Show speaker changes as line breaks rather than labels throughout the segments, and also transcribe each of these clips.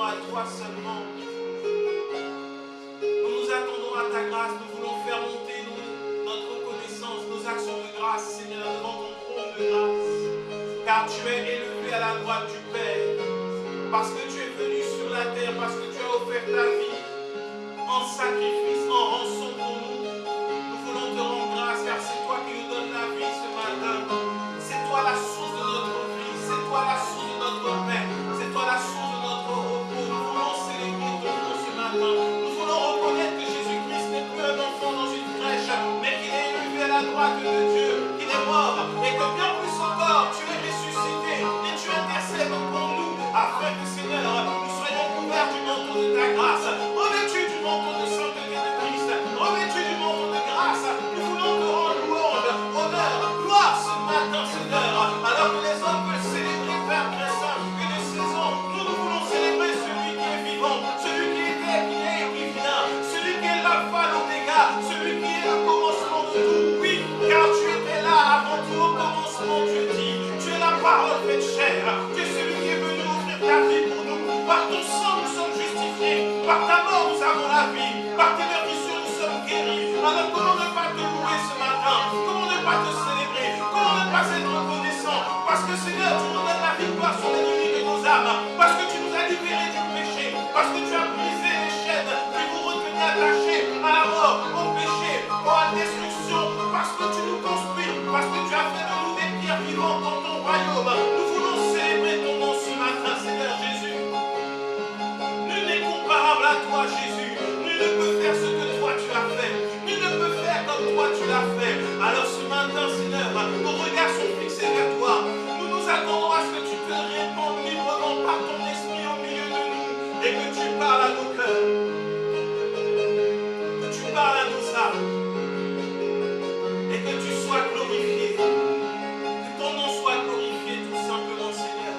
attendons à toi seulement. Nous nous attendons à ta grâce. Nous voulons faire monter notre reconnaissance, nos actions de grâce, Seigneur, devant ton trône de grâce. Car tu es élevé à la droite du Père. Parce que tu es venu sur la terre, parce que tu as offert ta vie en sacrifice, en rançon pour nous. Nous voulons te rendre grâce, car c'est toi qui nous donnes la vie ce matin. C'est toi la source de notre vie, c'est toi la source de notre paix, c'est toi la source de notre repos. Nous voulons célébrer ton nom ce matin. Nous voulons reconnaître que Jésus-Christ n'est plus un enfant dans une crèche, mais qu'il est élevé à la droite de Dieu, qu'il est mort, et que bien plus encore, tu es ressuscité, et tu intercèdes pour nous, afin que, Seigneur, nous soyons couverts du manteau de ta grâce, revêtus du manteau de sainteté de Christ, revêtus du manteau de grâce. Nous voulons te rendre louange, honneur, gloire ce matin, Seigneur, alors que les hommes veulent célébrer Père très saint que de saison. Nous voulons célébrer celui qui est vivant, celui qui était, qui est et qui vient, celui qui est l'alpha, l'oméga, celui qui est le commencement de tout. Oui, car tu étais là avant tout au commencement, Dieu dit. Tu es la parole faite chair. Tu es celui qui est venu offrir ta vie pour nous. Par ton sang, nous sommes justifiés. Par ta mort, nous avons la vie. Par tes meurtrissures, nous sommes guéris. Alors, comment ne pas te louer ce matin? Comment ne pas te célébrer? Comment ne pas être reconnaissant? Parce que, Seigneur, tu nous donnes la victoire sur l'ennemi de nos âmes. Parce que tu nous as libérés du péché. Parce que tu as brisé les chaînes qui vous retenaient attachés à la mort, au péché, à la destruction. Parce que tu nous construis. Parce que tu as fait de nous des pierres vivantes dans ton royaume. Nous voulons célébrer ton nom ce matin, Seigneur Jésus. Nul n'est comparable à toi, Jésus. Nul ne peut faire ce que toi tu as fait. Nul ne peut faire comme toi tu l'as fait. Alors ce matin, Seigneur, nos regards sont fixés vers toi. Nous nous attendons à ce que tu te répandes librement par ton esprit au milieu de nous et que tu parles à nos cœurs. Que tu parles à nos âmes. Et que tu sois glorifié. Que ton nom soit glorifié tout simplement, Seigneur.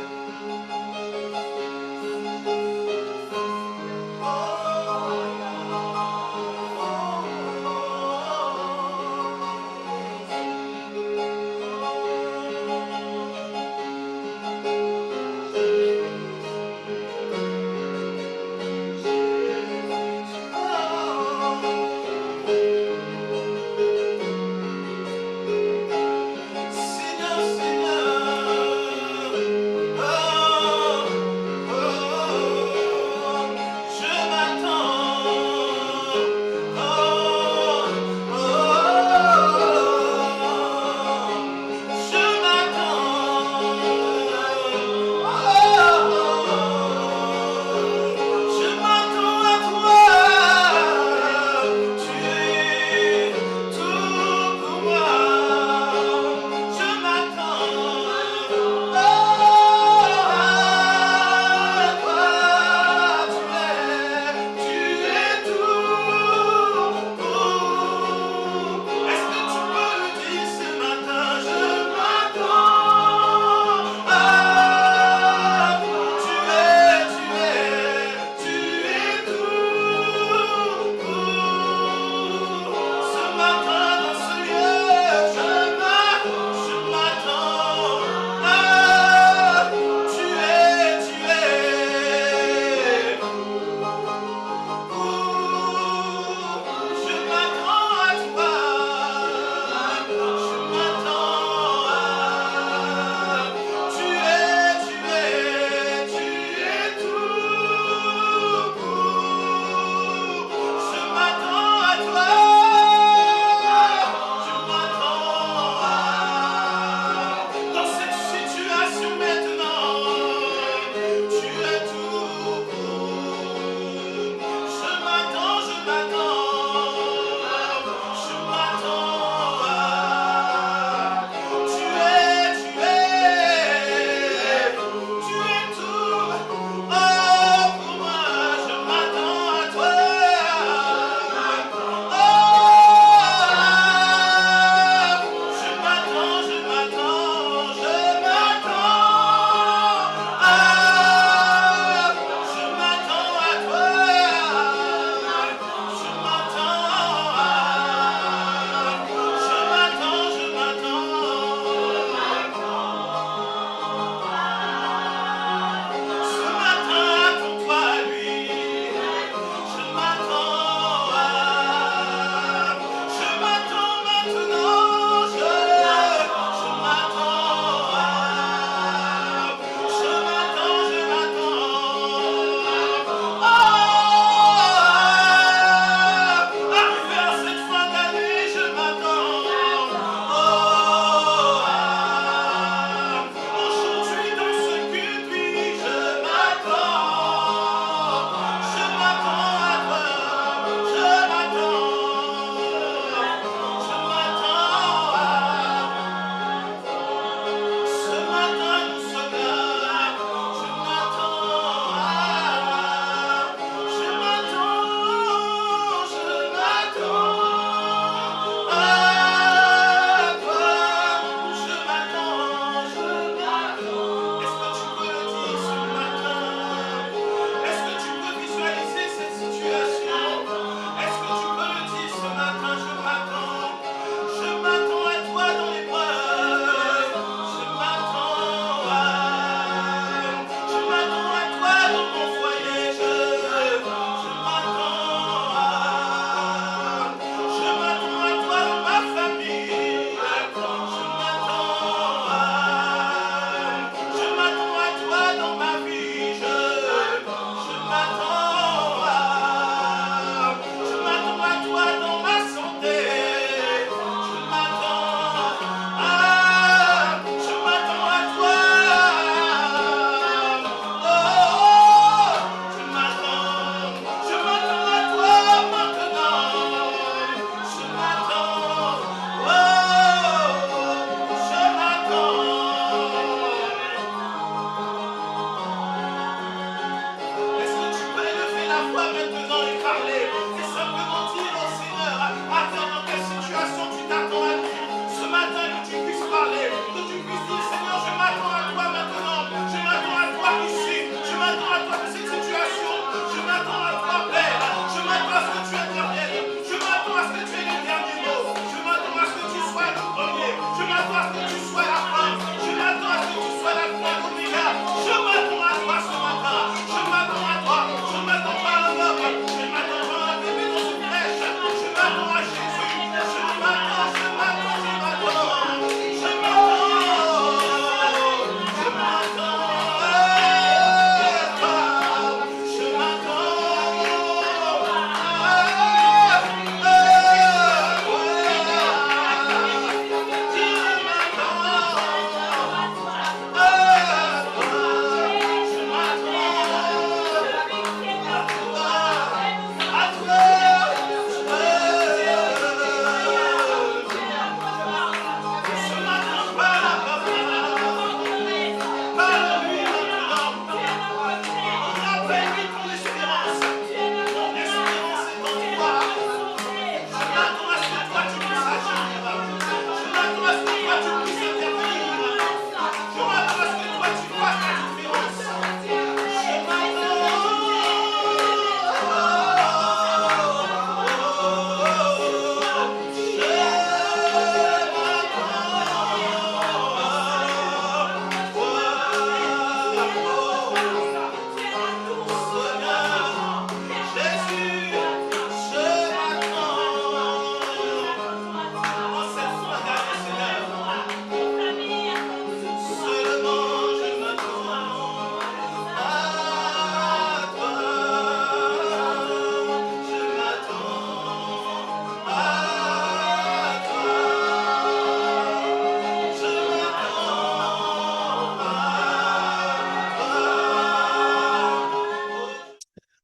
maintenant et parler. Et simplement dire au Seigneur, attends, dans quelle situation tu t'attends à lui. Ce matin, que tu puisses parler, que tu puisses dire, Seigneur, je m'attends à toi maintenant. Je m'attends à toi ici. Je m'attends à toi dans cette situation. Je m'attends à toi, Père. Je m'attends à ce que tu interviennes. Je m'attends à ce que tu aies le dernier mot. Je m'attends à ce que tu sois le premier. Je m'attends à ce que tu sois la fin. Je m'attends à ce que tu sois la fin d'Oméga. Je m'attends à toi ce matin. Je m'attends à toi. Je ne m'attends pas à un homme. Je ne m'attends pas à un bébé dans une crèche. Je m'attends à Jésus. Je m'attends, je m'attends, je m'attends. Je m'attends. Je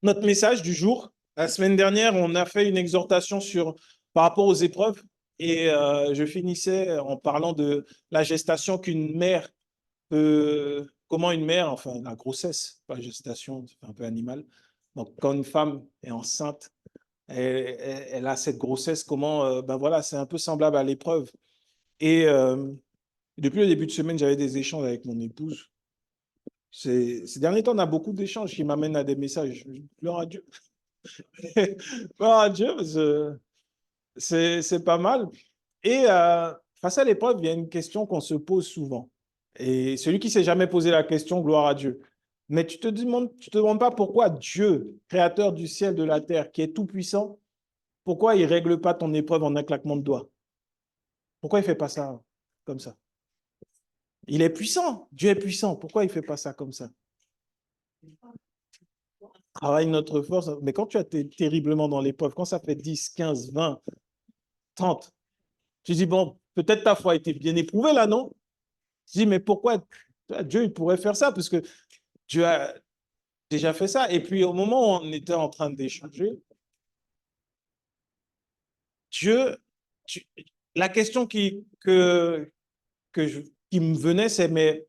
Notre message du jour. La semaine dernière, on a fait une exhortation par rapport aux épreuves et je finissais en parlant de la gestation qu'une mère peut, comment une mère, enfin la grossesse, pas la gestation, c'est un peu animal. Donc quand une femme est enceinte, elle a cette grossesse, comment, ben voilà, c'est un peu semblable à l'épreuve. Et depuis le début de semaine, j'avais des échanges avec mon épouse. Ces derniers temps, on a beaucoup d'échanges qui m'amènent à des messages. Gloire à Dieu. Gloire à Dieu, parce que c'est pas mal. Et face à l'épreuve, il y a une question qu'on se pose souvent. Et celui qui ne s'est jamais posé la question, gloire à Dieu. Mais tu te demandes pas pourquoi Dieu, créateur du ciel, de la terre, qui est tout puissant, pourquoi il ne règle pas ton épreuve en un claquement de doigts? Pourquoi il ne fait pas ça comme ça? Il est puissant. Dieu est puissant. Pourquoi il ne fait pas ça comme ça? Travaille notre force. Mais quand tu as été terriblement dans l'épreuve, quand ça fait 10, 15, 20, 30, tu dis, bon, peut-être ta foi a été bien éprouvée là, non? Tu dis, mais pourquoi Dieu il pourrait faire ça? Parce que Dieu a déjà fait ça. Et puis, au moment où on était en train d'échanger, Dieu, la question qui me venait, c'est, mais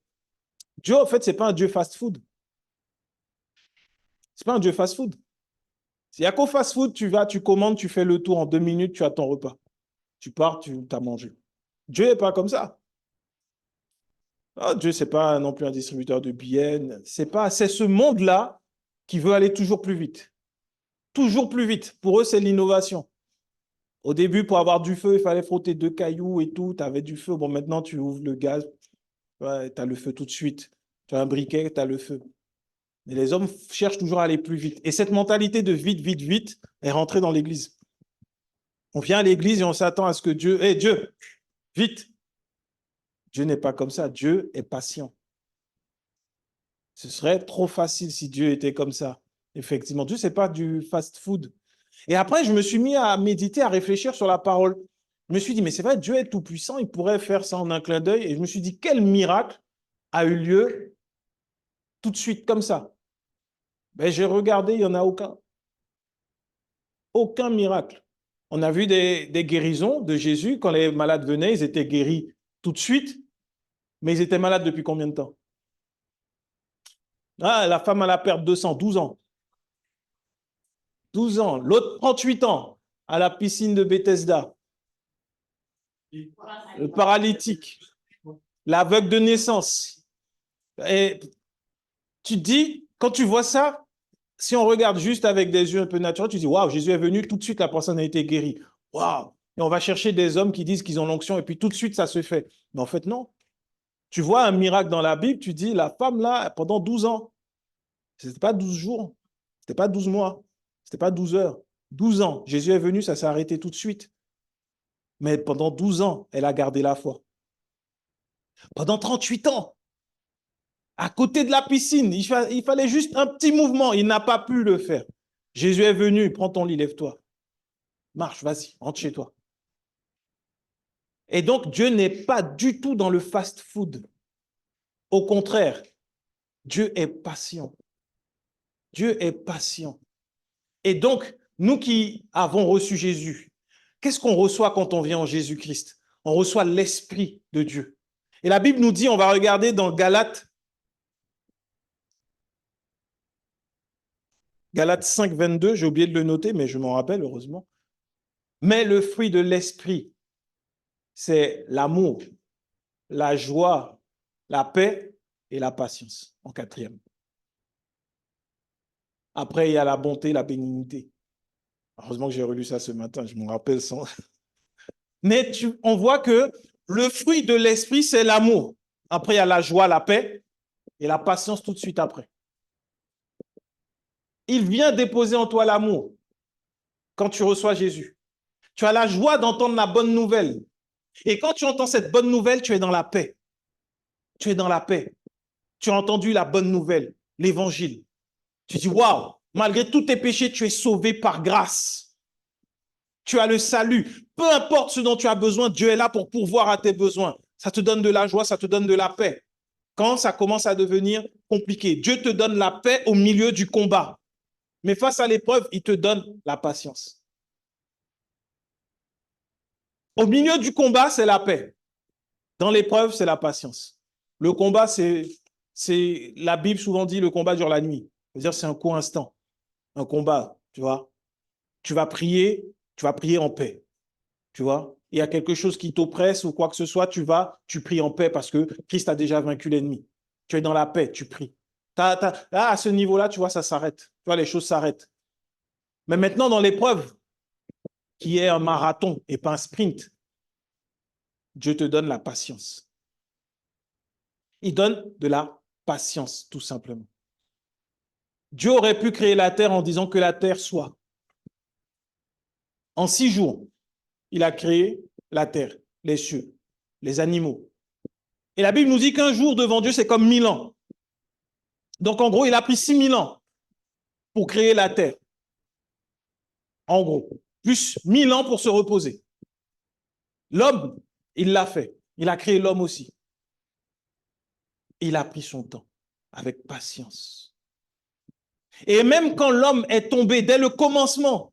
Dieu, en fait, ce n'est pas un Dieu fast-food. Ce n'est pas un Dieu fast-food. Il n'y a qu'au fast-food, tu vas, tu commandes, tu fais le tour en 2 minutes, tu as ton repas. Tu pars, tu as mangé. Dieu n'est pas comme ça. Oh, Dieu, ce n'est pas non plus un distributeur de billets. C'est ce monde-là qui veut aller toujours plus vite. Toujours plus vite. Pour eux, c'est l'innovation. Au début, pour avoir du feu, il fallait frotter 2 cailloux et tout. Tu avais du feu. Bon, maintenant, tu ouvres le gaz. Ouais, tu as le feu tout de suite. Tu as un briquet, tu as le feu. Mais les hommes cherchent toujours à aller plus vite. Et cette mentalité de vite, vite, vite est rentrée dans l'Église. On vient à l'Église et on s'attend à ce que Dieu... Hé, Dieu, vite! Dieu n'est pas comme ça. Dieu est patient. Ce serait trop facile si Dieu était comme ça. Effectivement, Dieu, ce n'est pas du fast-food. Et après, je me suis mis à méditer, à réfléchir sur la parole. Je me suis dit, mais c'est vrai, Dieu est tout-puissant, il pourrait faire ça en un clin d'œil. Et je me suis dit, quel miracle a eu lieu tout de suite, comme ça? Ben, j'ai regardé, il n'y en a aucun. Aucun miracle. On a vu des guérisons de Jésus. Quand les malades venaient, ils étaient guéris tout de suite. Mais ils étaient malades depuis combien de temps? Ah, la femme à la perte de sang, 12 ans. 12 ans. L'autre, 38 ans, à la piscine de Bethesda. Le paralytique, l'aveugle de naissance. Et tu te dis, quand tu vois ça, si on regarde juste avec des yeux un peu naturels, tu te dis, waouh, Jésus est venu, tout de suite, la personne a été guérie. Waouh! Et on va chercher des hommes qui disent qu'ils ont l'onction et puis tout de suite, ça se fait. Mais en fait, non. Tu vois un miracle dans la Bible, tu dis, la femme là, pendant 12 ans, ce n'était pas 12 jours, ce n'était pas 12 mois, ce n'était pas 12 heures, 12 ans. Jésus est venu, ça s'est arrêté tout de suite. Mais pendant 12 ans, elle a gardé la foi. Pendant 38 ans, à côté de la piscine, il fallait juste un petit mouvement, il n'a pas pu le faire. Jésus est venu, prends ton lit, lève-toi. Marche, vas-y, rentre chez toi. Et donc, Dieu n'est pas du tout dans le fast-food. Au contraire, Dieu est patient. Dieu est patient. Et donc, nous qui avons reçu Jésus, qu'est-ce qu'on reçoit quand on vient en Jésus-Christ? On reçoit l'Esprit de Dieu. Et la Bible nous dit, on va regarder dans Galates 5, 22, j'ai oublié de le noter, mais je m'en rappelle, heureusement. Mais le fruit de l'Esprit, c'est l'amour, la joie, la paix et la patience, en quatrième. Après, il y a la bonté, la bénignité. Heureusement que j'ai relu ça ce matin, je m'en rappelle sans... Mais on voit que le fruit de l'esprit, c'est l'amour. Après, il y a la joie, la paix et la patience tout de suite après. Il vient déposer en toi l'amour quand tu reçois Jésus. Tu as la joie d'entendre la bonne nouvelle. Et quand tu entends cette bonne nouvelle, tu es dans la paix. Tu es dans la paix. Tu as entendu la bonne nouvelle, l'évangile. Tu dis, waouh, malgré tous tes péchés, tu es sauvé par grâce. Tu as le salut. Peu importe ce dont tu as besoin, Dieu est là pour pourvoir à tes besoins. Ça te donne de la joie, ça te donne de la paix. Quand ça commence à devenir compliqué, Dieu te donne la paix au milieu du combat. Mais face à l'épreuve, il te donne la patience. Au milieu du combat, c'est la paix. Dans l'épreuve, c'est la patience. Le combat, la Bible souvent dit, le combat dure la nuit. C'est-à-dire, c'est un court instant. Un combat, tu vois. Tu vas prier en paix. Tu vois, il y a quelque chose qui t'oppresse ou quoi que ce soit, tu pries en paix parce que Christ a déjà vaincu l'ennemi. Tu es dans la paix, tu pries. Là, à ce niveau-là, tu vois, ça s'arrête. Tu vois, les choses s'arrêtent. Mais maintenant, dans l'épreuve, qui est un marathon et pas un sprint, Dieu te donne la patience. Il donne de la patience, tout simplement. Dieu aurait pu créer la terre en disant que la terre soit. En 6 jours, il a créé la terre, les cieux, les animaux. Et la Bible nous dit qu'un jour devant Dieu, c'est comme 1000 ans. Donc, en gros, il a pris 6000 ans pour créer la terre. En gros, plus 1000 ans pour se reposer. L'homme, il l'a fait. Il a créé l'homme aussi. Il a pris son temps avec patience. Et même quand l'homme est tombé dès le commencement,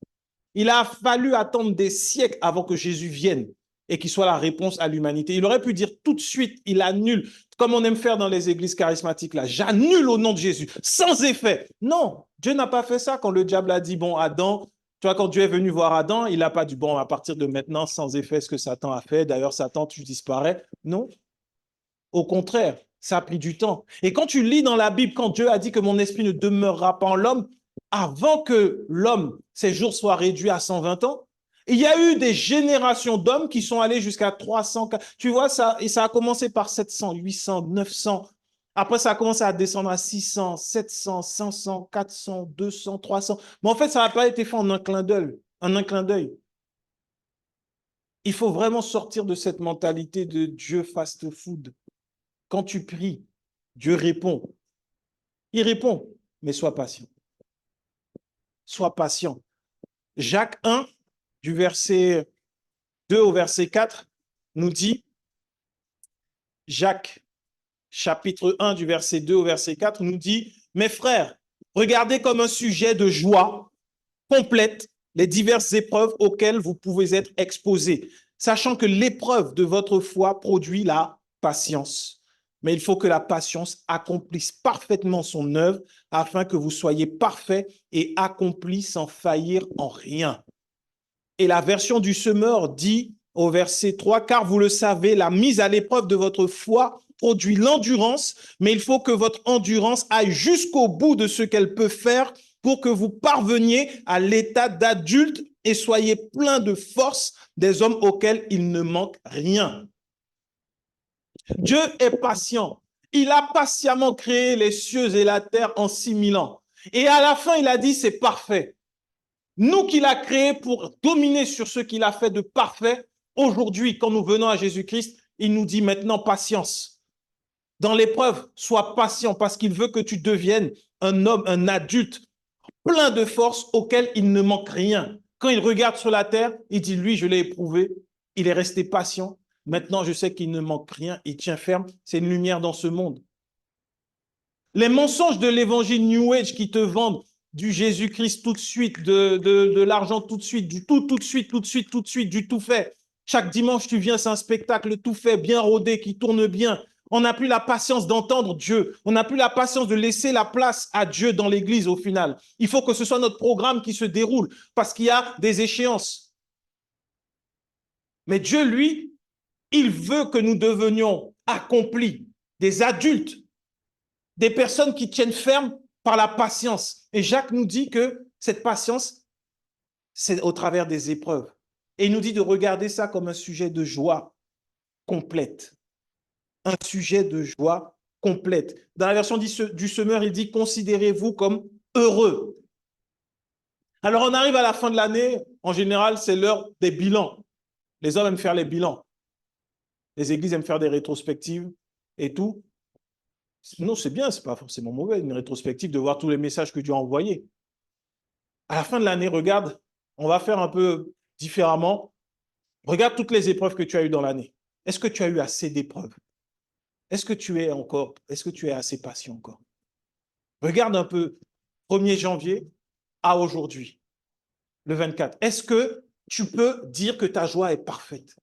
il a fallu attendre des siècles avant que Jésus vienne et qu'il soit la réponse à l'humanité. Il aurait pu dire tout de suite, il annule, comme on aime faire dans les églises charismatiques, là, j'annule au nom de Jésus, sans effet. Non, Dieu n'a pas fait ça quand le diable a dit, bon, Adam, tu vois, quand Dieu est venu voir Adam, il n'a pas dit, bon, à partir de maintenant, sans effet, ce que Satan a fait, d'ailleurs, Satan, tu disparais. Non, au contraire, ça a pris du temps. Et quand tu lis dans la Bible, quand Dieu a dit que mon esprit ne demeurera pas en l'homme, avant que l'homme, ses jours soient réduits à 120 ans, il y a eu des générations d'hommes qui sont allés jusqu'à 300. Tu vois, ça, et ça a commencé par 700, 800, 900. Après, ça a commencé à descendre à 600, 700, 500, 400, 200, 300. Mais en fait, ça n'a pas été fait en un clin d'œil. Il faut vraiment sortir de cette mentalité de Dieu fast-food. Quand tu pries, Dieu répond. Il répond, mais sois patient. Sois patient. Jacques 1, du verset 2 au verset 4, nous dit, Jacques, chapitre 1, du verset 2 au verset 4, nous dit, mes frères, regardez comme un sujet de joie complète les diverses épreuves auxquelles vous pouvez être exposés, sachant que l'épreuve de votre foi produit la patience. Mais il faut que la patience accomplisse parfaitement son œuvre afin que vous soyez parfaits et accomplis sans faillir en rien. Et la version du semeur dit au verset 3, « Car vous le savez, la mise à l'épreuve de votre foi produit l'endurance, mais il faut que votre endurance aille jusqu'au bout de ce qu'elle peut faire pour que vous parveniez à l'état d'adulte et soyez plein de force des hommes auxquels il ne manque rien. » Dieu est patient. Il a patiemment créé les cieux et la terre en 6000 ans. Et à la fin, il a dit, c'est parfait. Nous qu'il a créés pour dominer sur ce qu'il a fait de parfait, aujourd'hui, quand nous venons à Jésus-Christ, il nous dit maintenant patience. Dans l'épreuve, sois patient parce qu'il veut que tu deviennes un homme, un adulte, plein de force auquel il ne manque rien. Quand il regarde sur la terre, il dit, lui, je l'ai éprouvé, il est resté patient. Maintenant, je sais qu'il ne manque rien, il tient ferme, c'est une lumière dans ce monde. Les mensonges de l'évangile New Age qui te vendent du Jésus-Christ tout de suite, de l'argent tout de suite, du tout de suite, tout de suite, tout de suite, du tout fait. Chaque dimanche, tu viens, c'est un spectacle tout fait, bien rodé, qui tourne bien. On n'a plus la patience d'entendre Dieu. On n'a plus la patience de laisser la place à Dieu dans l'église au final. Il faut que ce soit notre programme qui se déroule parce qu'il y a des échéances. Mais Dieu, lui, il veut que nous devenions accomplis, des adultes, des personnes qui tiennent ferme par la patience. Et Jacques nous dit que cette patience, c'est au travers des épreuves. Et il nous dit de regarder ça comme un sujet de joie complète. Un sujet de joie complète. Dans la version du semeur, il dit « Considérez-vous comme heureux ». Alors, on arrive à la fin de l'année. En général, c'est l'heure des bilans. Les hommes aiment faire les bilans. Les églises aiment faire des rétrospectives et tout. Non, c'est bien, c'est pas forcément mauvais, une rétrospective de voir tous les messages que Dieu a envoyés. À la fin de l'année, regarde, on va faire un peu différemment. Regarde toutes les épreuves que tu as eues dans l'année. Est-ce que tu as eu assez d'épreuves? Est-ce que tu es assez patient encore? Regarde un peu, 1er janvier à aujourd'hui, le 24. Est-ce que tu peux dire que ta joie est parfaite?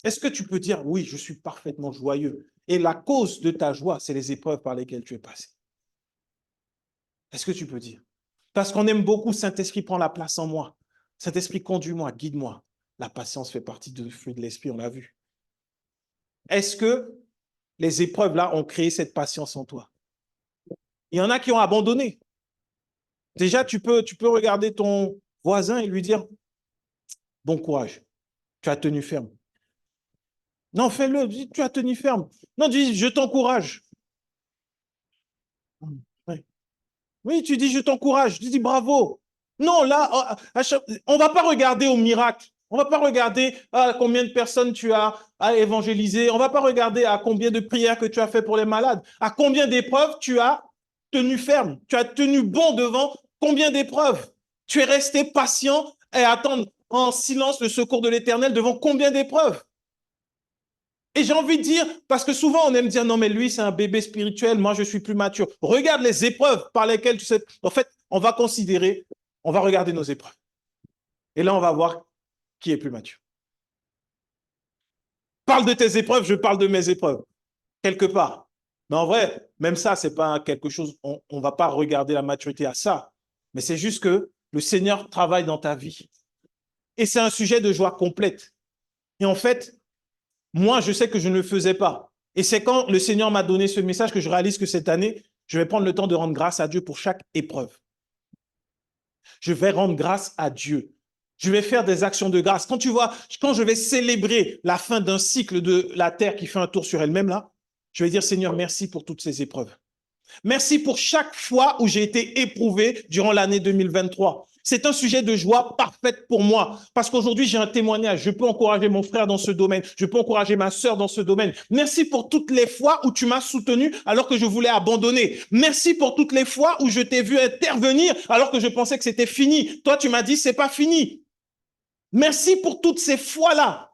Est-ce que tu peux dire, oui, je suis parfaitement joyeux? Et la cause de ta joie, c'est les épreuves par lesquelles tu es passé. Est-ce que tu peux dire? Parce qu'on aime beaucoup, Saint-Esprit prend la place en moi. Saint-Esprit, conduis-moi, guide-moi. La patience fait partie du fruit de l'Esprit, on l'a vu. Est-ce que les épreuves là ont créé cette patience en toi? Il y en a qui ont abandonné. Déjà, tu peux regarder ton voisin et lui dire, bon courage, tu as tenu ferme. Non, fais-le, tu as tenu ferme. Non, dis, je t'encourage. Oui, tu dis, je t'encourage. Tu dis, bravo. Non, là, on ne va pas regarder au miracle. On ne va pas regarder à combien de personnes tu as à évangéliser. On ne va pas regarder à combien de prières que tu as fait pour les malades. À combien d'épreuves tu as tenu ferme. Tu as tenu bon devant combien d'épreuves. Tu es resté patient et attendre en silence le secours de l'Éternel devant combien d'épreuves. Et j'ai envie de dire, parce que souvent on aime dire, non mais lui c'est un bébé spirituel, moi je suis plus mature. Regarde les épreuves par lesquelles tu sais. En fait, on va regarder nos épreuves. Et là on va voir qui est plus mature. Parle de tes épreuves, je parle de mes épreuves. Quelque part. Mais en vrai, même ça, c'est pas quelque chose, on ne va pas regarder la maturité à ça. Mais c'est juste que le Seigneur travaille dans ta vie. Et c'est un sujet de joie complète. Et en fait, moi, je sais que je ne le faisais pas. Et c'est quand le Seigneur m'a donné ce message que je réalise que cette année, je vais prendre le temps de rendre grâce à Dieu pour chaque épreuve. Je vais rendre grâce à Dieu. Je vais faire des actions de grâce. Quand je vais célébrer la fin d'un cycle de la terre qui fait un tour sur elle-même, là, je vais dire, Seigneur, merci pour toutes ces épreuves. Merci pour chaque fois où j'ai été éprouvé durant l'année 2023. C'est un sujet de joie parfaite pour moi parce qu'aujourd'hui, j'ai un témoignage. Je peux encourager mon frère dans ce domaine. Je peux encourager ma sœur dans ce domaine. Merci pour toutes les fois où tu m'as soutenu alors que je voulais abandonner. Merci pour toutes les fois où je t'ai vu intervenir alors que je pensais que c'était fini. Toi, tu m'as dit, c'est pas fini. Merci pour toutes ces fois-là.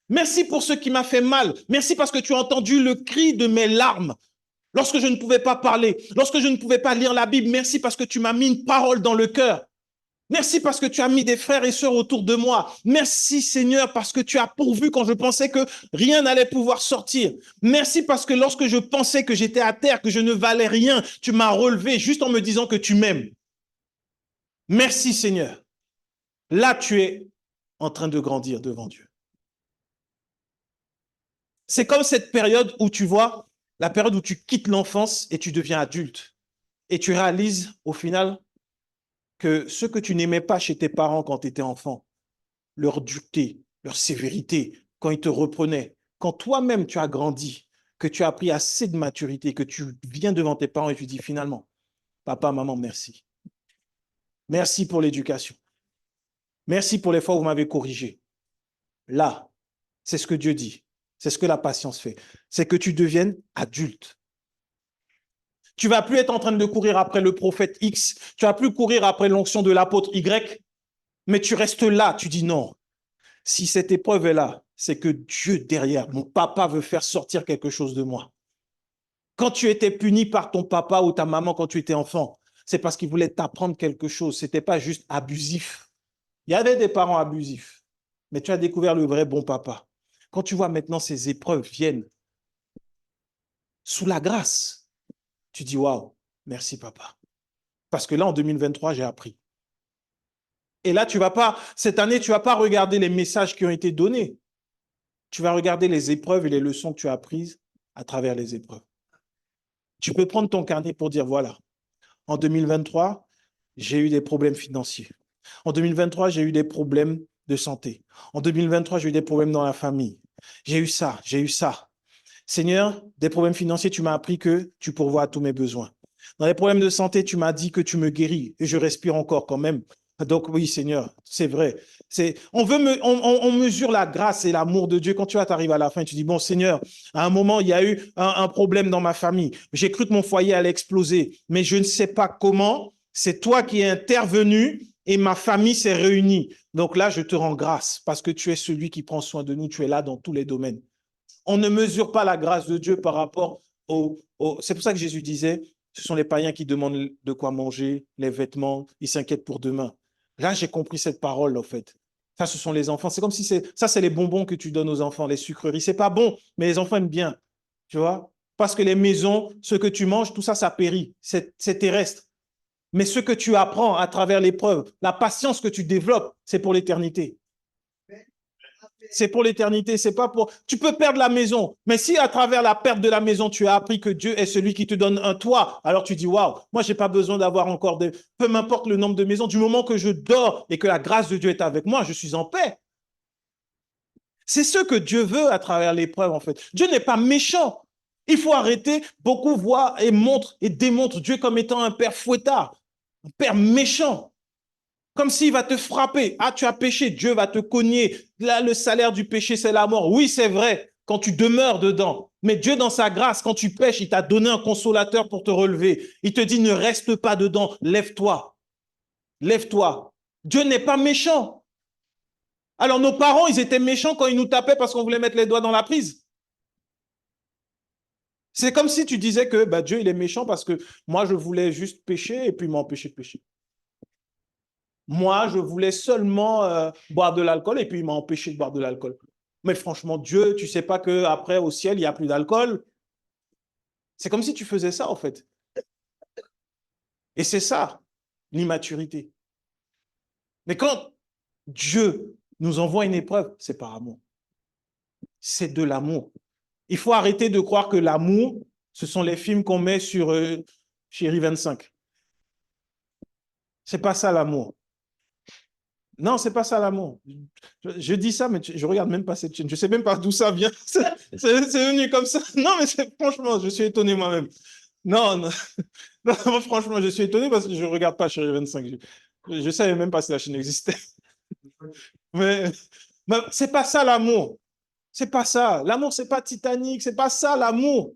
Merci pour ce qui m'a fait mal. Merci parce que tu as entendu le cri de mes larmes. Lorsque je ne pouvais pas parler, lorsque je ne pouvais pas lire la Bible, merci parce que tu m'as mis une parole dans le cœur. Merci parce que tu as mis des frères et sœurs autour de moi. Merci Seigneur parce que tu as pourvu quand je pensais que rien n'allait pouvoir sortir. Merci parce que lorsque je pensais que j'étais à terre, que je ne valais rien, tu m'as relevé juste en me disant que tu m'aimes. Merci Seigneur. Là, tu es en train de grandir devant Dieu. C'est comme cette période où tu vois, la période où tu quittes l'enfance et tu deviens adulte. Et tu réalises au final que ce que tu n'aimais pas chez tes parents quand tu étais enfant, leur dureté, leur sévérité, quand ils te reprenaient, quand toi-même tu as grandi, que tu as pris assez de maturité, que tu viens devant tes parents et tu dis finalement, papa, maman, merci. Merci pour l'éducation. Merci pour les fois où vous m'avez corrigé. Là, c'est ce que Dieu dit. C'est ce que la patience fait. C'est que tu deviennes adulte. Tu ne vas plus être en train de courir après le prophète X. Tu ne vas plus courir après l'onction de l'apôtre Y. Mais tu restes là. Tu dis non. Si cette épreuve est là, c'est que Dieu derrière, mon papa veut faire sortir quelque chose de moi. Quand tu étais puni par ton papa ou ta maman quand tu étais enfant, c'est parce qu'il voulait t'apprendre quelque chose. Ce n'était pas juste abusif. Il y avait des parents abusifs, mais tu as découvert le vrai bon papa. Quand tu vois maintenant ces épreuves viennent sous la grâce, tu dis waouh, merci papa. Parce que là, en 2023, j'ai appris. Et là, cette année, tu ne vas pas regarder les messages qui ont été donnés. Tu vas regarder les épreuves et les leçons que tu as apprises à travers les épreuves. Tu peux prendre ton carnet pour dire, voilà, en 2023, j'ai eu des problèmes financiers. En 2023, j'ai eu des problèmes de santé. En 2023, j'ai eu des problèmes dans la famille. J'ai eu ça, j'ai eu ça. Seigneur, des problèmes financiers, tu m'as appris que tu pourvois à tous mes besoins. Dans les problèmes de santé, tu m'as dit que tu me guéris et je respire encore quand même. Donc oui, Seigneur, c'est vrai. On mesure la grâce et l'amour de Dieu. Quand tu arrives à la fin, tu dis, bon Seigneur, à un moment, il y a eu un problème dans ma famille. J'ai cru que mon foyer allait exploser, mais je ne sais pas comment. C'est toi qui es intervenu et ma famille s'est réunie. Donc là, je te rends grâce parce que tu es celui qui prend soin de nous. Tu es là dans tous les domaines. On ne mesure pas la grâce de Dieu par rapport C'est pour ça que Jésus disait, ce sont les païens qui demandent de quoi manger, les vêtements, ils s'inquiètent pour demain. Là, j'ai compris cette parole, en fait. Ça, ce sont les enfants. C'est comme si c'est les bonbons que tu donnes aux enfants, les sucreries. C'est pas bon, mais les enfants aiment bien. Tu vois? Parce que les maisons, ce que tu manges, tout ça, ça périt. C'est terrestre. Mais ce que tu apprends à travers l'épreuve, la patience que tu développes, c'est pour l'éternité. C'est pour l'éternité, c'est pas pour... Tu peux perdre la maison, mais si à travers la perte de la maison, tu as appris que Dieu est celui qui te donne un toit, alors tu dis, waouh, moi, j'ai pas besoin d'avoir encore des... Peu m'importe le nombre de maisons, du moment que je dors et que la grâce de Dieu est avec moi, je suis en paix. C'est ce que Dieu veut à travers l'épreuve, en fait. Dieu n'est pas méchant. Il faut arrêter. Beaucoup voient et montrent et démontrent Dieu comme étant un père fouettard, un père méchant. Comme s'il va te frapper. Ah, tu as péché, Dieu va te cogner. Là, le salaire du péché, c'est la mort. Oui, c'est vrai, quand tu demeures dedans. Mais Dieu, dans sa grâce, quand tu pèches, il t'a donné un consolateur pour te relever. Il te dit, ne reste pas dedans, lève-toi. Lève-toi. Dieu n'est pas méchant. Alors, nos parents, ils étaient méchants quand ils nous tapaient parce qu'on voulait mettre les doigts dans la prise. C'est comme si tu disais que bah, Dieu, il est méchant parce que moi, je voulais juste pécher et puis il m'a empêché de pécher. Moi, je voulais seulement boire de l'alcool et puis il m'a empêché de boire de l'alcool. Mais franchement, Dieu, tu ne sais pas qu'après, au ciel, il n'y a plus d'alcool. C'est comme si tu faisais ça, en fait. Et c'est ça, l'immaturité. Mais quand Dieu nous envoie une épreuve, c'est par amour. C'est de l'amour. Il faut arrêter de croire que l'amour, ce sont les films qu'on met sur Chérie 25. C'est pas ça l'amour. Non, c'est pas ça l'amour. Je dis ça, mais je regarde même pas cette chaîne. Je sais même pas d'où ça vient. C'est venu comme ça. Non, mais franchement, je suis étonné moi-même. Non, non, non, franchement, je suis étonné parce que je regarde pas Chérie 25. Je savais même pas si la chaîne existait. Mais c'est pas ça l'amour. C'est pas ça. L'amour, c'est pas Titanic. C'est pas ça l'amour.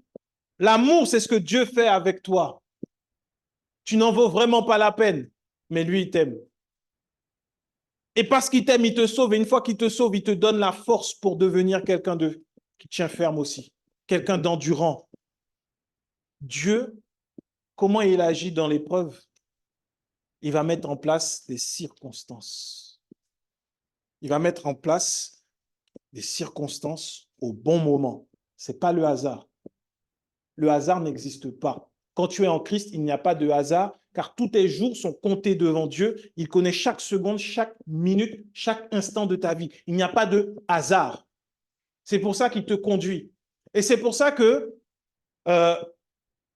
L'amour, c'est ce que Dieu fait avec toi. Tu n'en vaux vraiment pas la peine, mais lui, il t'aime. Et parce qu'il t'aime, il te sauve. Et une fois qu'il te sauve, il te donne la force pour devenir quelqu'un qui tient ferme aussi. Quelqu'un d'endurant. Dieu, comment il agit dans l'épreuve? il va mettre en place des circonstances. Il va mettre en place des circonstances au bon moment. Ce n'est pas le hasard. Le hasard n'existe pas. Quand tu es en Christ, il n'y a pas de hasard, car tous tes jours sont comptés devant Dieu. Il connaît chaque seconde, chaque minute, chaque instant de ta vie. Il n'y a pas de hasard. C'est pour ça qu'il te conduit. Et c'est pour ça que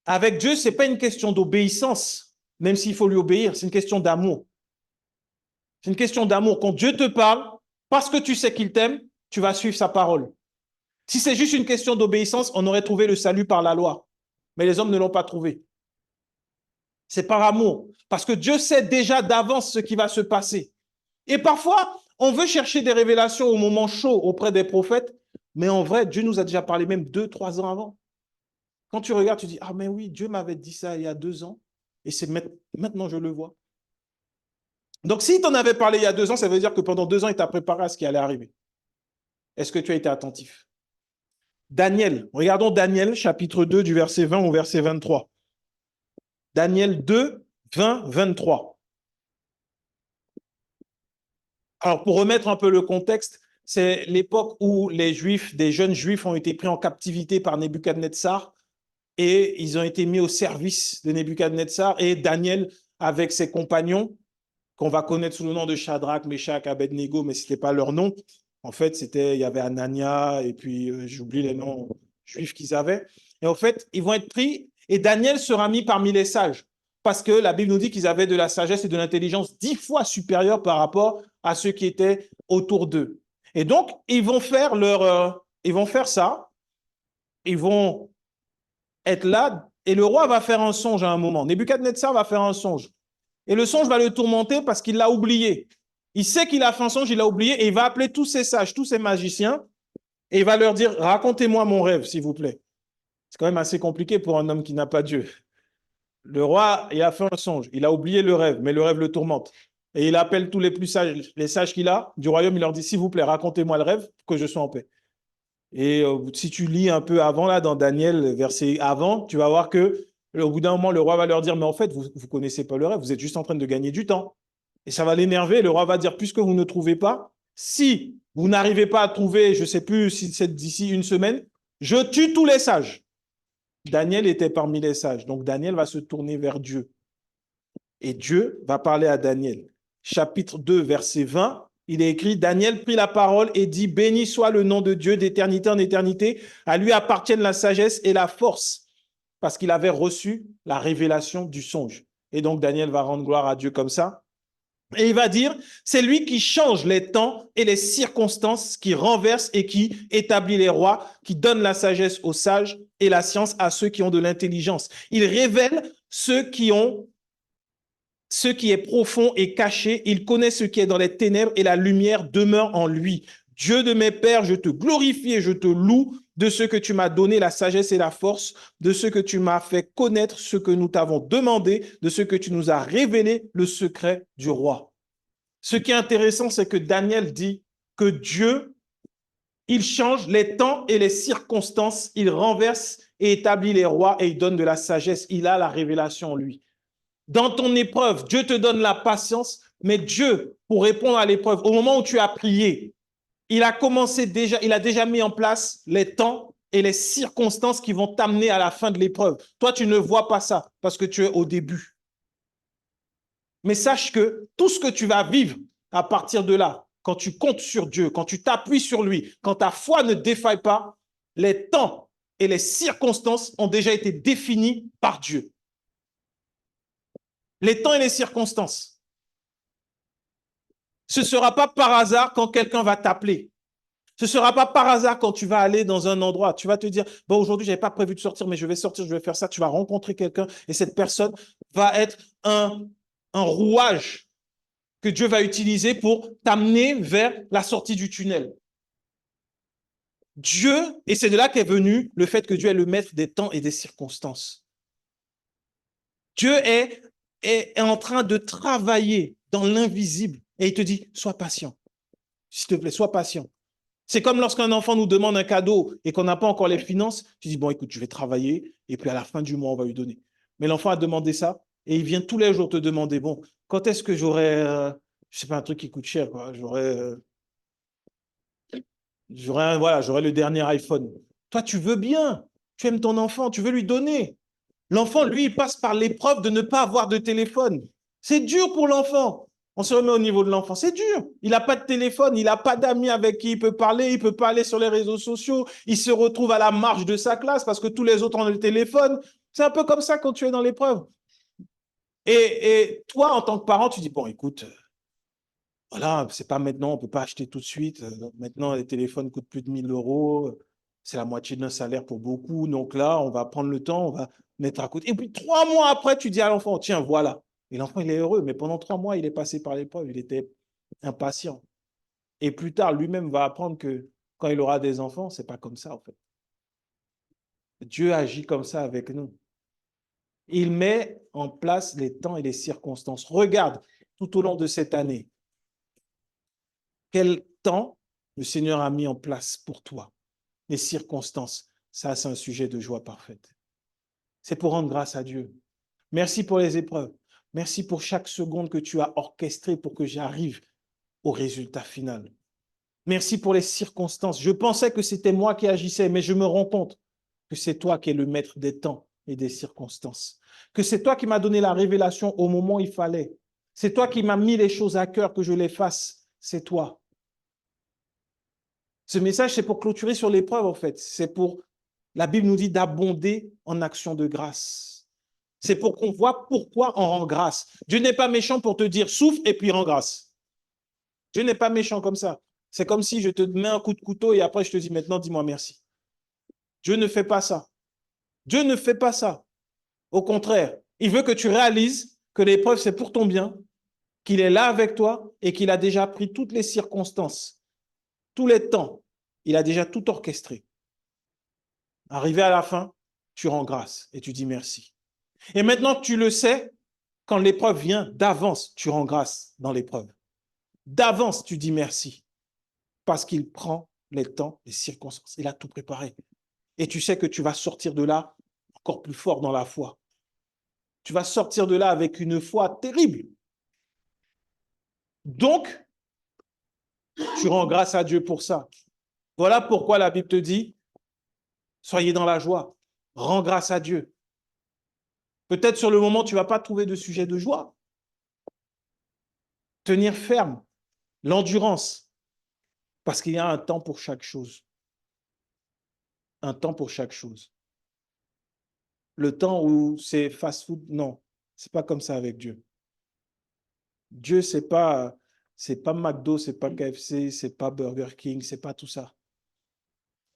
avec Dieu, ce n'est pas une question d'obéissance, même s'il faut lui obéir, c'est une question d'amour. C'est une question d'amour. Quand Dieu te parle, parce que tu sais qu'il t'aime, tu vas suivre sa parole. Si c'est juste une question d'obéissance, on aurait trouvé le salut par la loi. Mais les hommes ne l'ont pas trouvé. C'est par amour. Parce que Dieu sait déjà d'avance ce qui va se passer. Et parfois, on veut chercher des révélations au moment chaud auprès des prophètes, mais en vrai, Dieu nous a déjà parlé même 2-3 ans avant. Quand tu regardes, tu dis, ah mais oui, Dieu m'avait dit ça il y a 2 ans, et c'est maintenant je le vois. Donc, s'il t'en avait parlé il y a 2 ans, ça veut dire que pendant 2 ans, il t'a préparé à ce qui allait arriver. Est-ce que tu as été attentif? Daniel, regardons Daniel, chapitre 2, du verset 20 au verset 23. Daniel 2, 20, 23. Alors, pour remettre un peu le contexte, c'est l'époque où les Juifs, des jeunes Juifs ont été pris en captivité par Nebuchadnezzar et ils ont été mis au service de Nebuchadnezzar et Daniel, avec ses compagnons, qu'on va connaître sous le nom de Shadrach, Meshach, Abednego, mais ce n'était pas leur nom. En fait, il y avait Anania et puis j'oublie les noms juifs qu'ils avaient. Et en fait, ils vont être pris et Daniel sera mis parmi les sages parce que la Bible nous dit qu'ils avaient de la sagesse et de l'intelligence 10 fois supérieures par rapport à ceux qui étaient autour d'eux. Et donc, ils vont faire ça, ils vont être là et le roi va faire un songe à un moment. Nebuchadnezzar va faire un songe. Et le songe va le tourmenter parce qu'il l'a oublié. Il sait qu'il a fait un songe, il l'a oublié, et il va appeler tous ses sages, tous ses magiciens, et il va leur dire, racontez-moi mon rêve, s'il vous plaît. C'est quand même assez compliqué pour un homme qui n'a pas Dieu. Le roi, il a fait un songe, il a oublié le rêve, mais le rêve le tourmente. Et il appelle tous les plus sages, les sages qu'il a du royaume, il leur dit, s'il vous plaît, racontez-moi le rêve, que je sois en paix. Et si tu lis un peu avant, là, dans Daniel, verset avant, tu vas voir que au bout d'un moment, le roi va leur dire, mais en fait, vous ne connaissez pas le rêve, vous êtes juste en train de gagner du temps. Et ça va l'énerver. Le roi va dire, puisque vous ne trouvez pas, si vous n'arrivez pas à trouver, je ne sais plus si c'est d'ici une semaine, je tue tous les sages. Daniel était parmi les sages. Donc Daniel va se tourner vers Dieu. Et Dieu va parler à Daniel. Chapitre 2, verset 20, il est écrit, Daniel prit la parole et dit, béni soit le nom de Dieu d'éternité en éternité. À lui appartiennent la sagesse et la force, parce qu'il avait reçu la révélation du songe. Et donc Daniel va rendre gloire à Dieu comme ça. Et il va dire, c'est lui qui change les temps et les circonstances, qui renverse et qui établit les rois, qui donne la sagesse aux sages et la science à ceux qui ont de l'intelligence. Il révèle ce qui est profond et caché. Il connaît ce qui est dans les ténèbres et la lumière demeure en lui. Dieu de mes pères, je te glorifie et je te loue de ce que tu m'as donné la sagesse et la force, de ce que tu m'as fait connaître ce que nous t'avons demandé, de ce que tu nous as révélé le secret du roi. Ce qui est intéressant, c'est que Daniel dit que Dieu, il change les temps et les circonstances, il renverse et établit les rois et il donne de la sagesse. Il a la révélation en lui. Dans ton épreuve, Dieu te donne la patience, mais Dieu, pour répondre à l'épreuve, au moment où tu as prié, il a déjà mis en place les temps et les circonstances qui vont t'amener à la fin de l'épreuve. Toi, tu ne vois pas ça parce que tu es au début. Mais sache que tout ce que tu vas vivre à partir de là, quand tu comptes sur Dieu, quand tu t'appuies sur lui, quand ta foi ne défaille pas, les temps et les circonstances ont déjà été définis par Dieu. Les temps et les circonstances. Ce ne sera pas par hasard quand quelqu'un va t'appeler. Ce ne sera pas par hasard quand tu vas aller dans un endroit. Tu vas te dire, bon, aujourd'hui, je n'avais pas prévu de sortir, mais je vais sortir, je vais faire ça. Tu vas rencontrer quelqu'un et cette personne va être un rouage que Dieu va utiliser pour t'amener vers la sortie du tunnel. Dieu, et c'est de là qu'est venu le fait que Dieu est le maître des temps et des circonstances. Dieu est en train de travailler dans l'invisible et il te dit, sois patient. S'il te plaît, sois patient. C'est comme lorsqu'un enfant nous demande un cadeau et qu'on n'a pas encore les finances, tu dis, bon, écoute, je vais travailler et puis à la fin du mois, on va lui donner. Mais l'enfant a demandé ça et il vient tous les jours te demander, bon, Quand est-ce que j'aurai, je sais pas, un truc qui coûte cher, quoi. J'aurai le dernier iPhone. Toi, tu veux bien. Tu aimes ton enfant, tu veux lui donner. L'enfant, lui, il passe par l'épreuve de ne pas avoir de téléphone. C'est dur pour l'enfant. On se remet au niveau de l'enfant. C'est dur. Il n'a pas de téléphone, il n'a pas d'amis avec qui il peut parler, il ne peut pas aller sur les réseaux sociaux. Il se retrouve à la marge de sa classe parce que tous les autres ont le téléphone. C'est un peu comme ça quand tu es dans l'épreuve. Et toi, en tant que parent, tu dis, bon, écoute, voilà, c'est pas maintenant, on ne peut pas acheter tout de suite. Maintenant, les téléphones coûtent plus de 1 000 €. C'est la moitié d'un salaire pour beaucoup. Donc là, on va prendre le temps, on va mettre à côté. Et puis 3 mois après, tu dis à l'enfant, tiens, voilà. Et l'enfant, il est heureux. Mais pendant 3 mois, il est passé par l'épreuve. Il était impatient. Et plus tard, lui-même va apprendre que quand il aura des enfants, c'est pas comme ça, en fait. Dieu agit comme ça avec nous. Il met en place les temps et les circonstances. Regarde, tout au long de cette année, quel temps le Seigneur a mis en place pour toi, les circonstances. Ça, c'est un sujet de joie parfaite. C'est pour rendre grâce à Dieu. Merci pour les épreuves. Merci pour chaque seconde que tu as orchestrée pour que j'arrive au résultat final. Merci pour les circonstances. Je pensais que c'était moi qui agissais, mais je me rends compte que c'est toi qui es le maître des temps et des circonstances. Que c'est toi qui m'as donné la révélation au moment où il fallait. C'est toi qui m'as mis les choses à cœur que je les fasse. C'est toi. Ce message, c'est pour clôturer sur l'épreuve, en fait. C'est pour, la Bible nous dit d'abonder en action de grâce. C'est pour qu'on voit pourquoi on rend grâce. Dieu n'est pas méchant pour te dire souffre et puis rends grâce. Dieu n'est pas méchant comme ça. C'est comme si je te mets un coup de couteau et après je te dis maintenant, dis-moi merci. Dieu ne fait pas ça. Dieu ne fait pas ça. Au contraire, il veut que tu réalises que l'épreuve, c'est pour ton bien, qu'il est là avec toi et qu'il a déjà pris toutes les circonstances, tous les temps. Il a déjà tout orchestré. Arrivé à la fin, tu rends grâce et tu dis merci. Et maintenant que tu le sais, quand l'épreuve vient, d'avance, tu rends grâce dans l'épreuve. D'avance, tu dis merci parce qu'il prend les temps, les circonstances. Il a tout préparé. Et tu sais que tu vas sortir de là encore plus fort dans la foi. Tu vas sortir de là avec une foi terrible. Donc, tu rends grâce à Dieu pour ça. Voilà pourquoi la Bible te dit, soyez dans la joie, rends grâce à Dieu. Peut-être sur le moment, tu ne vas pas trouver de sujet de joie. Tenir ferme, l'endurance, parce qu'il y a un temps pour chaque chose. Un temps pour chaque chose. Le temps où c'est fast-food, non, c'est pas comme ça avec Dieu. Dieu, c'est pas McDo, c'est pas KFC, c'est pas Burger King, c'est pas tout ça.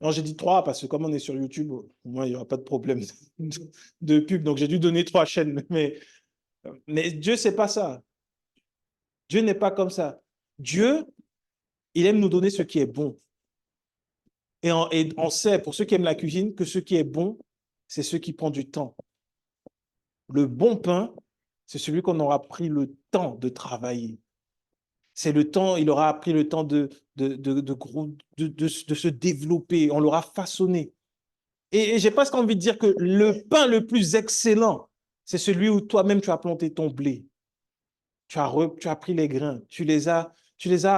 Alors j'ai dit 3 parce que comme on est sur YouTube, au moins il n'y aura pas de problème de pub, donc j'ai dû donner 3 chaînes. Mais Dieu, c'est pas ça. Dieu n'est pas comme ça. Dieu, il aime nous donner ce qui est bon. Et on sait, pour ceux qui aiment la cuisine, que ce qui est bon, c'est ce qui prend du temps. Le bon pain, c'est celui qu'on aura pris le temps de travailler. C'est le temps, il aura pris le temps de se développer, on l'aura façonné. Et j'ai presque envie de dire que le pain le plus excellent, c'est celui où toi-même tu as planté ton blé. Tu as pris les grains, tu les as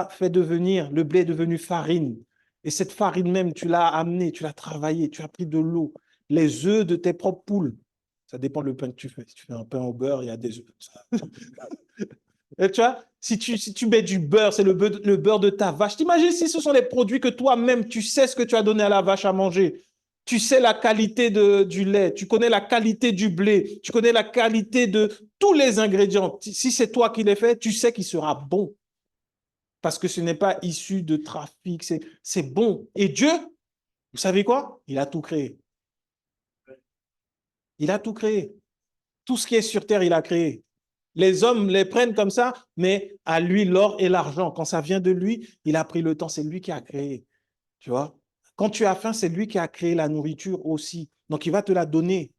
fait devenir, le blé est devenu farine. Et cette farine même, tu l'as amenée, tu l'as travaillée, tu as pris de l'eau, les œufs de tes propres poules. Ça dépend du pain que tu fais. Si tu fais un pain au beurre, il y a des œufs. Et tu vois, si tu mets du beurre, c'est le beurre de ta vache. T'imagines si ce sont les produits que toi-même, tu sais ce que tu as donné à la vache à manger. Tu sais la qualité du lait, tu connais la qualité du blé, tu connais la qualité de tous les ingrédients. Si c'est toi qui les fais, tu sais qu'il sera bon. Parce que ce n'est pas issu de trafic, c'est bon. Et Dieu, vous savez quoi? Il a tout créé. Il a tout créé. Tout ce qui est sur terre, il a créé. Les hommes les prennent comme ça, mais à lui, l'or et l'argent. Quand ça vient de lui, il a pris le temps. C'est lui qui a créé. Tu vois? Quand tu as faim, c'est lui qui a créé la nourriture aussi. Donc, il va te la donner.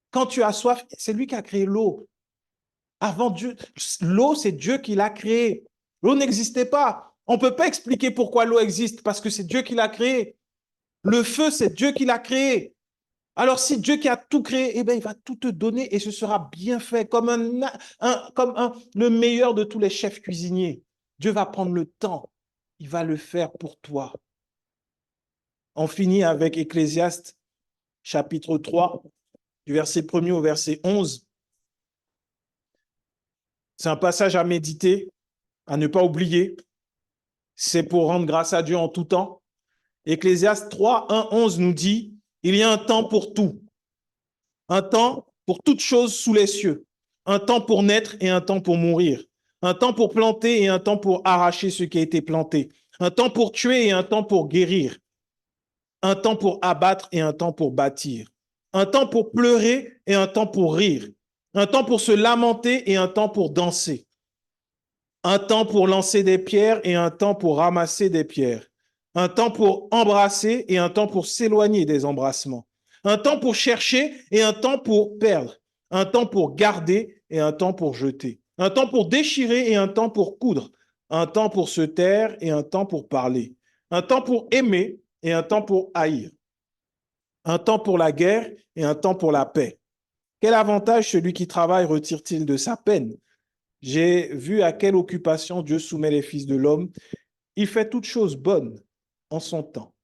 Quand tu as soif, c'est lui qui a créé l'eau. Avant Dieu, l'eau, c'est Dieu qui l'a créée. L'eau n'existait pas. On ne peut pas expliquer pourquoi l'eau existe, parce que c'est Dieu qui l'a créée. Le feu, c'est Dieu qui l'a créé. Alors, si Dieu qui a tout créé, eh bien, il va tout te donner et ce sera bien fait, comme le meilleur de tous les chefs cuisiniers. Dieu va prendre le temps. Il va le faire pour toi. On finit avec Ecclésiaste, chapitre 3, du verset 1er au verset 11. C'est un passage à méditer, à ne pas oublier. C'est pour rendre grâce à Dieu en tout temps. Ecclésiaste 3, 1, 11 nous dit, il y a un temps pour tout. Un temps pour toutes choses sous les cieux. Un temps pour naître et un temps pour mourir. Un temps pour planter et un temps pour arracher ce qui a été planté. Un temps pour tuer et un temps pour guérir. Un temps pour abattre et un temps pour bâtir. Un temps pour pleurer et un temps pour rire. Un temps pour se lamenter et un temps pour danser. Un temps pour lancer des pierres et un temps pour ramasser des pierres. Un temps pour embrasser et un temps pour s'éloigner des embrassements. Un temps pour chercher et un temps pour perdre. Un temps pour garder et un temps pour jeter. Un temps pour déchirer et un temps pour coudre. Un temps pour se taire et un temps pour parler. Un temps pour aimer et un temps pour haïr. Un temps pour la guerre et un temps pour la paix. Quel avantage celui qui travaille retire-t-il de sa peine? J'ai vu à quelle occupation Dieu soumet les fils de l'homme. Il fait toutes choses bonnes en son temps.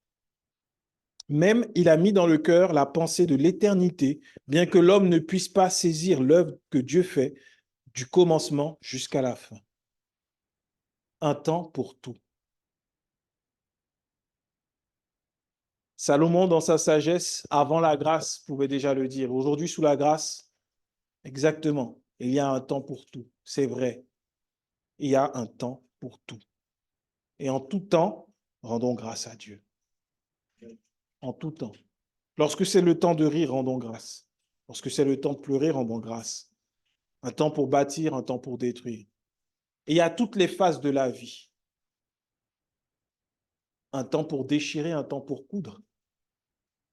Même il a mis dans le cœur la pensée de l'éternité, bien que l'homme ne puisse pas saisir l'œuvre que Dieu fait du commencement jusqu'à la fin. Un temps pour tout. Salomon, dans sa sagesse, avant la grâce, pouvait déjà le dire. Aujourd'hui, sous la grâce, exactement, il y a un temps pour tout. C'est vrai. Il y a un temps pour tout. Et en tout temps, rendons grâce à Dieu. En tout temps. Lorsque c'est le temps de rire, rendons grâce. Lorsque c'est le temps de pleurer, rendons grâce. Un temps pour bâtir, un temps pour détruire. Et il y a toutes les phases de la vie. Un temps pour déchirer, un temps pour coudre.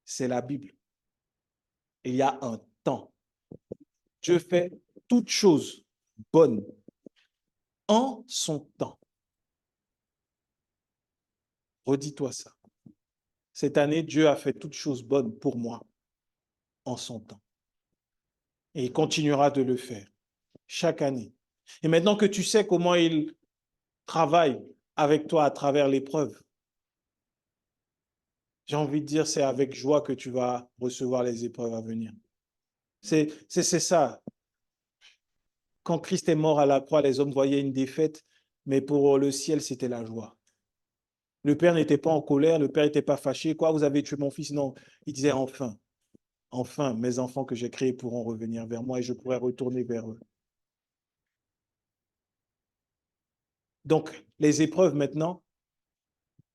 C'est la Bible. Il y a un temps. Dieu fait toutes choses bonnes en son temps. Redis-toi ça. Cette année, Dieu a fait toutes choses bonnes pour moi en son temps. Et il continuera de le faire chaque année. Et maintenant que tu sais comment il travaille avec toi à travers l'épreuve, j'ai envie de dire, c'est avec joie que tu vas recevoir les épreuves à venir. C'est ça. Quand Christ est mort à la croix, les hommes voyaient une défaite, mais pour le ciel, c'était la joie. Le Père n'était pas en colère, le Père n'était pas fâché. Quoi, vous avez tué mon fils? Non, il disait enfin, enfin, mes enfants que j'ai créés pourront revenir vers moi et je pourrai retourner vers eux. Donc, les épreuves maintenant,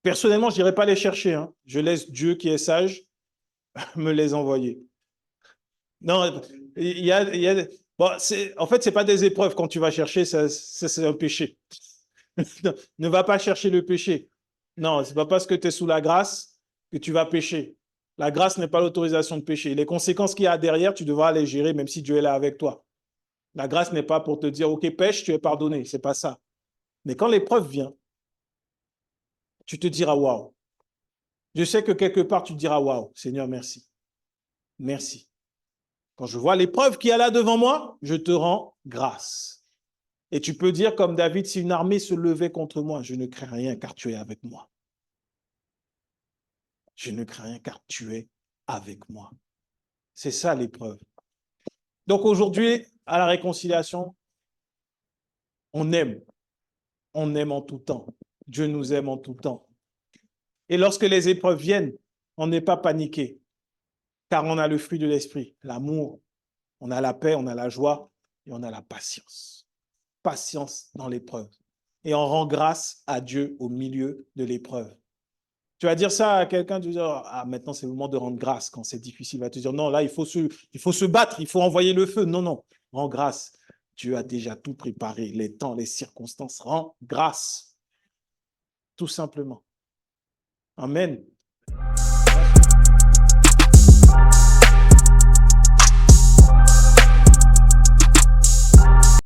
personnellement, je n'irai pas les chercher. Hein. Je laisse Dieu qui est sage me les envoyer. Non, bon, en fait, ce n'est pas des épreuves quand tu vas chercher, c'est un péché. Ne va pas chercher le péché. Non, ce n'est pas parce que tu es sous la grâce que tu vas pécher. La grâce n'est pas l'autorisation de pécher. Les conséquences qu'il y a derrière, tu devras les gérer même si Dieu est là avec toi. La grâce n'est pas pour te dire, OK, pêche, tu es pardonné. Ce n'est pas ça. Mais quand l'épreuve vient, tu te diras, waouh. Je sais que quelque part, tu te diras, waouh, Seigneur, merci. Merci. Quand je vois l'épreuve qui est là devant moi, je te rends grâce. Et tu peux dire comme David, si une armée se levait contre moi, je ne crains rien car tu es avec moi. Je ne crains rien car tu es avec moi. C'est ça l'épreuve. Donc aujourd'hui, à la réconciliation, on aime. On aime en tout temps. Dieu nous aime en tout temps. Et lorsque les épreuves viennent, on n'est pas paniqué, car on a le fruit de l'esprit, l'amour, on a la paix, on a la joie et on a la patience. Patience dans l'épreuve. Et on rend grâce à Dieu au milieu de l'épreuve. Tu vas dire ça à quelqu'un, tu vas dire, ah, maintenant c'est le moment de rendre grâce quand c'est difficile. Il va te dire, non, là, il faut se battre, il faut envoyer le feu. Non, non, rends grâce. Dieu a déjà tout préparé, les temps, les circonstances. Rends grâce. Tout simplement. Amen.